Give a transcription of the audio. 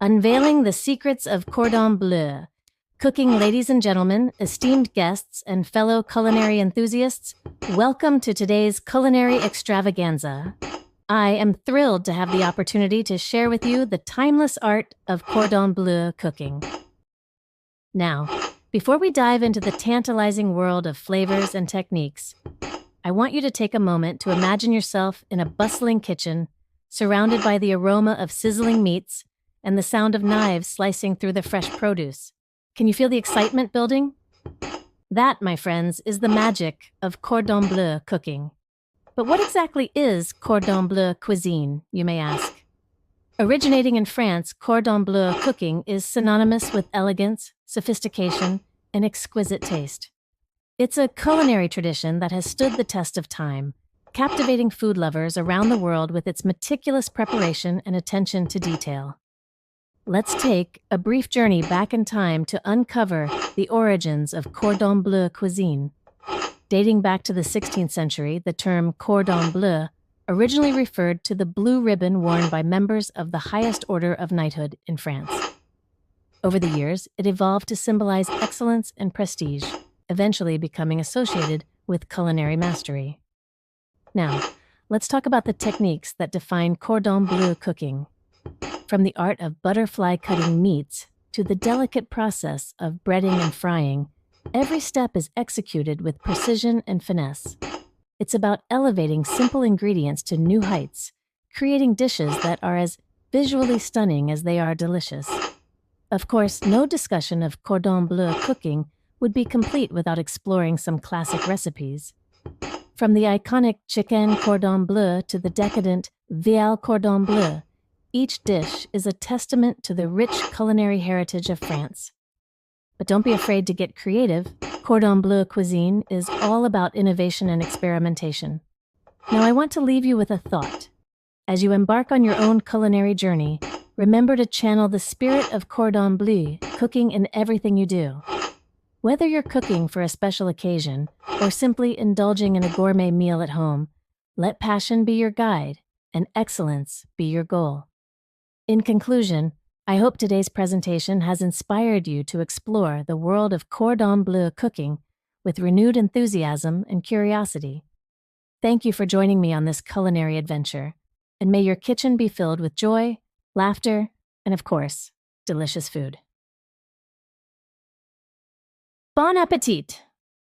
unveiling the secrets of cordon bleu. Cooking ladies and gentlemen, esteemed guests, and fellow culinary enthusiasts, welcome to today's culinary extravaganza. I am thrilled to have the opportunity to share with you the timeless art of cordon bleu cooking. Now, before we dive into the tantalizing world of flavors and techniques, I want you to take a moment to imagine yourself in a bustling kitchen, surrounded by the aroma of sizzling meats and the sound of knives slicing through the fresh produce. Can you feel the excitement building? That, my friends, is the magic of cordon bleu cooking. But what exactly is cordon bleu cuisine, you may ask? Originating in France, cordon bleu cooking is synonymous with elegance, sophistication, and exquisite taste. It's a culinary tradition that has stood the test of time, captivating food lovers around the world with its meticulous preparation and attention to detail. Let's take a brief journey back in time to uncover the origins of cordon bleu cuisine. Dating back to the 16th century, the term cordon bleu originally referred to the blue ribbon worn by members of the highest order of knighthood in France. Over the years, it evolved to symbolize excellence and prestige, eventually becoming associated with culinary mastery. Now, let's talk about the techniques that define cordon bleu cooking. From the art of butterfly cutting meats to the delicate process of breading and frying, every step is executed with precision and finesse. It's about elevating simple ingredients to new heights, creating dishes that are as visually stunning as they are delicious. Of course, no discussion of cordon bleu cooking would be complete without exploring some classic recipes. From the iconic Chicken Cordon Bleu to the decadent Vielle Cordon Bleu, each dish is a testament to the rich culinary heritage of France. But don't be afraid to get creative. Cordon bleu cuisine is all about innovation and experimentation. Now I want to leave you with a thought. As you embark on your own culinary journey, remember to channel the spirit of cordon bleu cooking in everything you do. Whether you're cooking for a special occasion or simply indulging in a gourmet meal at home, let passion be your guide and excellence be your goal. In conclusion, I hope today's presentation has inspired you to explore the world of cordon bleu cooking with renewed enthusiasm and curiosity. Thank you for joining me on this culinary adventure, and may your kitchen be filled with joy, laughter, and of course, delicious food. Bon appétit!